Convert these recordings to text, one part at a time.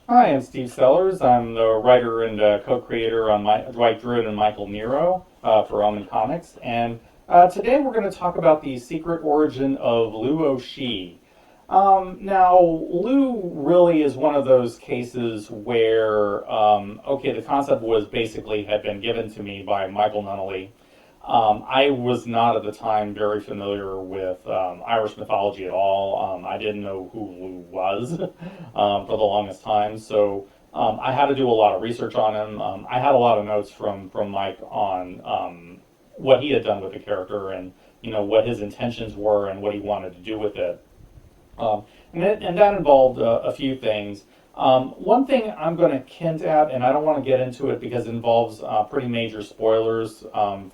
Hi, I'm Steve Sellers. I'm the writer and co-creator on White Druid and Michael Nero for Omen Comics. And today we're going to talk about the secret origin of Lugh O'Sidhe. Now, Lugh really is one of those cases where, okay, the concept was basically had been given to me by Michael Nunnally. I was not at the time very familiar with Irish mythology at all. I didn't know who Lugh was for the longest time, so I had to do a lot of research on him. I had a lot of notes from Mike on what he had done with the character and what his intentions were and what he wanted to do with it. Um, and that involved a few things. One thing I'm going to hint at, and I don't want to get into it because it involves pretty major spoilers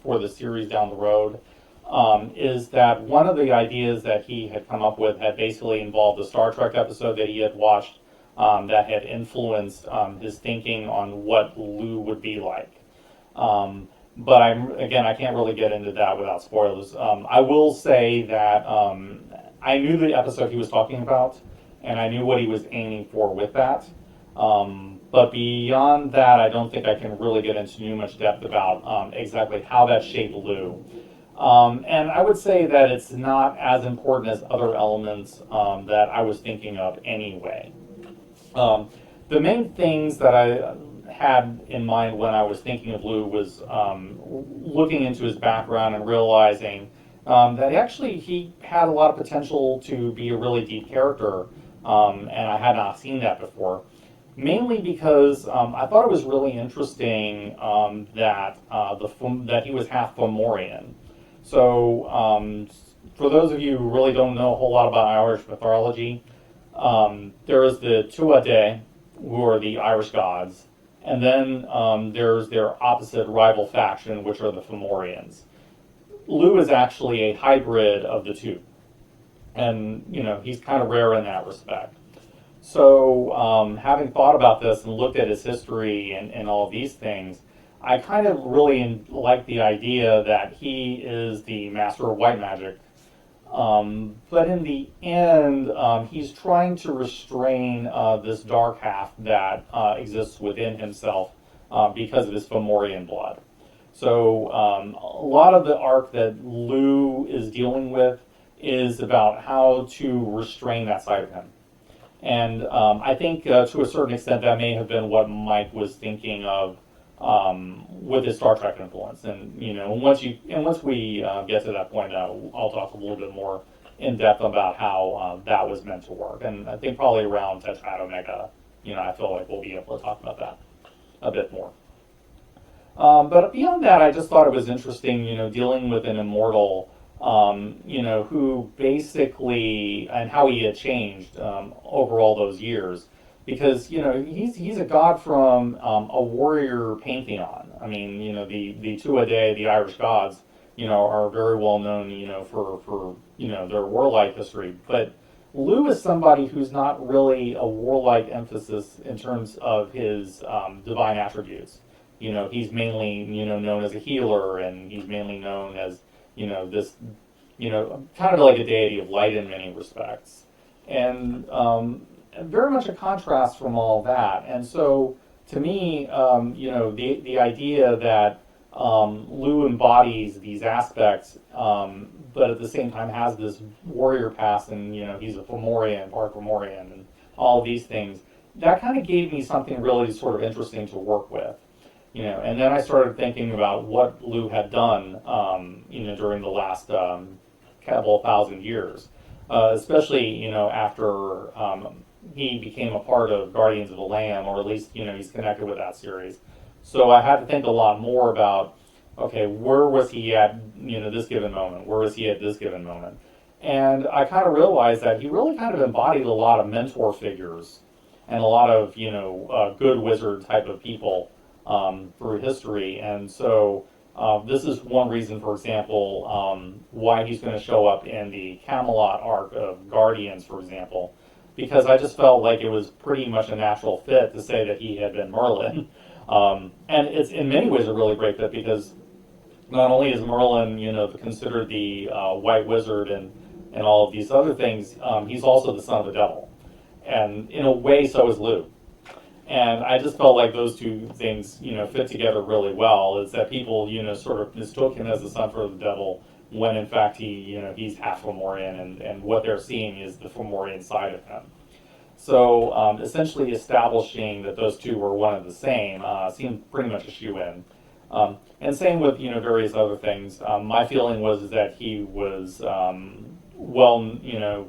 for the series down the road, is that one of the ideas that he had come up with had basically involved a Star Trek episode that he had watched that had influenced his thinking on what Lou would be like. But I can't really get into that without spoilers. I will say that I knew the episode he was talking about, and I knew what he was aiming for with that. But beyond that, I don't think I can really get into too much depth about exactly how that shaped Lou. And I would say that it's not as important as other elements that I was thinking of anyway. Um, the main things that I had in mind when I was thinking of Lou was looking into his background and realizing that actually he had a lot of potential to be a really deep character, and I had not seen that before. Mainly because I thought it was really interesting that he was half Fomorian. So, for those of you who really don't know a whole lot about Irish mythology, there is the Tuatha, who are the Irish gods, and then there's their opposite rival faction, which are the Fomorians. Lugh is actually a hybrid of the two, and he's kind of rare in that respect. So, having thought about this and looked at his history and all of these things, I kind of really like the idea that he is the master of white magic. But in the end, he's trying to restrain this dark half that exists within himself because of his Fomorian blood. So, a lot of the arc that Lugh is dealing with is about how to restrain that side of him. And I think to a certain extent that may have been what Mike was thinking of with his Star Trek influence. And once we get to that point, I'll talk a little bit more in depth about how that was meant to work. And I think probably around Tetrad Omega, I feel like we'll be able to talk about that a bit more. But beyond that, I just thought it was interesting, dealing with an immortal, who basically, and how he had changed over all those years. Because, he's a god from a warrior pantheon. I mean, the Tuatha, the Irish gods, are very well known, for their warlike history. But Lugh is somebody who's not really a warlike emphasis in terms of his divine attributes. He's mainly, known as a healer, and he's mainly known as, this, kind of like a deity of light in many respects. And very much a contrast from all that. And so, to me, the idea that Lugh embodies these aspects, but at the same time has this warrior past, and he's a Fomorian, part Fomorian, and all of these things. That kind of gave me something really sort of interesting to work with. And then I started thinking about what Lugh had done, during the last couple of thousand years, especially, after he became a part of Guardians of Elayim, or at least, he's connected with that series. So I had to think a lot more about, okay, where was he at, this given moment? Where was he at this given moment? And I kind of realized that he really kind of embodied a lot of mentor figures and a lot of, good wizard type of people through history. And so this is one reason, for example, why he's going to show up in the Camelot arc of Guardians, for example, because I just felt like it was pretty much a natural fit to say that he had been Merlin. And it's in many ways a really great fit because not only is Merlin, considered the white wizard and all of these other things, he's also the son of the devil. And in a way, so is Lugh. And I just felt like those two things, fit together really well. Is that people, sort of mistook him as the son for the devil, when in fact he's half Fomorian, and what they're seeing is the Fomorian side of him. So essentially establishing that those two were one and the same seemed pretty much a shoe-in. And same with various other things. My feeling was that he was well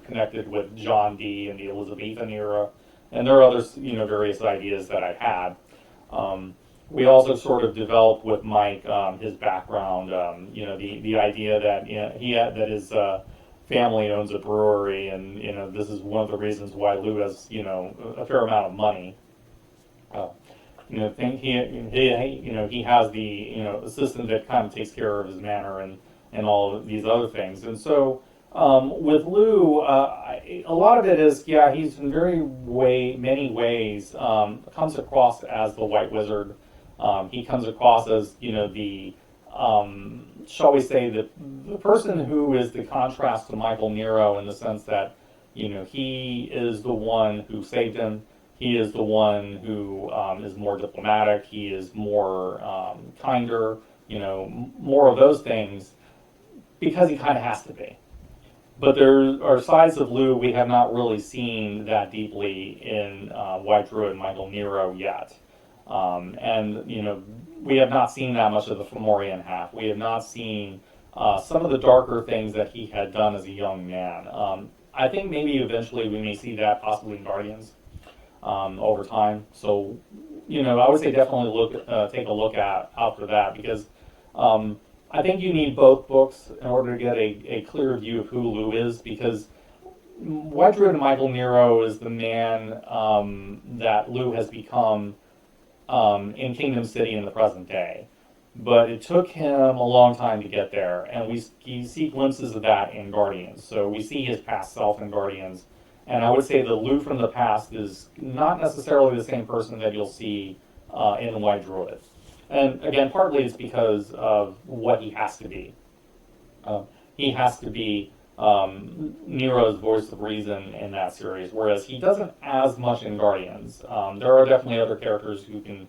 connected with John Dee and the Elizabethan era, and there are other various ideas that I had. We also sort of developed with Mike his background. The idea that that his family owns a brewery, and this is one of the reasons why Lugh has a fair amount of money. He has the assistant that kind of takes care of his manor and all of these other things. And so with Lugh, a lot of it is he's in many ways comes across as the White Wizard. He comes across as the shall we say the person who is the contrast to Michael Nero, in the sense that he is the one who saved him. He is the one who is more diplomatic. He is more kinder, more of those things, because he kind of has to be. But there are sides of Lugh we have not really seen that deeply in White Druid Michael Nero yet. And we have not seen that much of the Fomorian half. We have not seen some of the darker things that he had done as a young man. I think maybe eventually we may see that possibly in Guardians over time. So, I would say definitely take a look out for that, because I think you need both books in order to get a clear view of who Lugh is, because White Druid Michael Nero is the man that Lugh has become in Kingdom City in the present day. But it took him a long time to get there, and we see glimpses of that in Guardians. So we see his past self in Guardians, and I would say the Lugh from the past is not necessarily the same person that you'll see in White Druid. And again, partly it's because of what he has to be. He has to be Nero's voice of reason in that series, whereas he doesn't as much in Guardians. There are definitely other characters who can,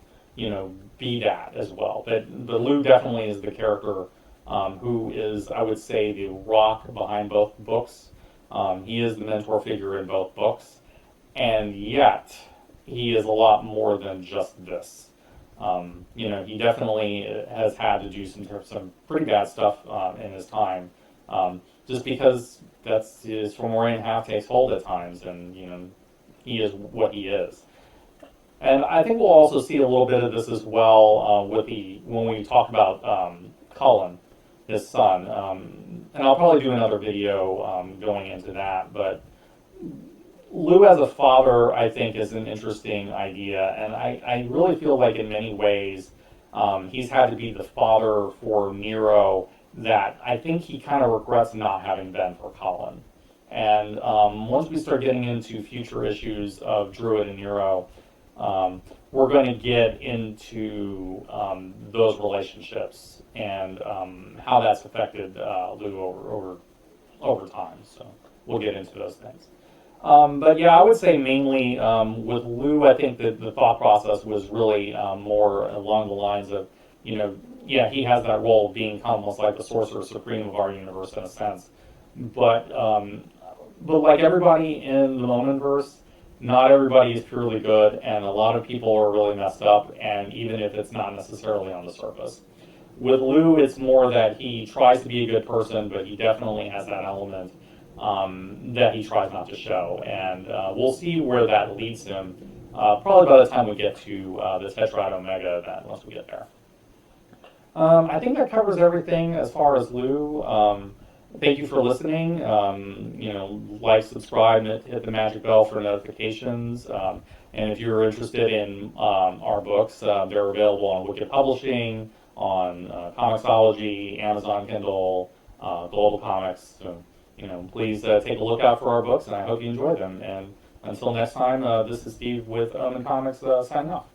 be that as well. But Lugh definitely is the character who is, I would say, the rock behind both books. He is the mentor figure in both books, and yet he is a lot more than just this. He definitely has had to do some pretty bad stuff in his time, just because that's his Fomorian half takes hold at times, and he is what he is. And I think we'll also see a little bit of this as well when we talk about Cullen, his son. And I'll probably do another video going into that. But Lugh as a father, I think, is an interesting idea. And I really feel like in many ways he's had to be the father for Nero that I think he kind of regrets not having been for Cullen. And once we start getting into future issues of Druid and Nero, we're going to get into those relationships and how that's affected Lugh over time. So we'll get into those things. But yeah, I would say mainly with Lugh, I think that the thought process was really more along the lines of, he has that role of being almost like the sorcerer supreme of our universe in a sense. But like everybody in the Omenverse, not everybody is purely good, and a lot of people are really messed up, and even if it's not necessarily on the surface. With Lugh, it's more that he tries to be a good person, but he definitely has that element that he tries not to show. And we'll see where that leads him, probably by the time we get to the Tetrad Omega event, once we get there. I think that covers everything as far as Lugh. Thank you for listening. Like, subscribe, and hit the magic bell for notifications. And if you're interested in our books, they're available on Wicked Publishing, on Comixology, Amazon Kindle, Global Comics. So, please take a look out for our books, and I hope you enjoy them. And until next time, this is Steve with Omen Comics signing off.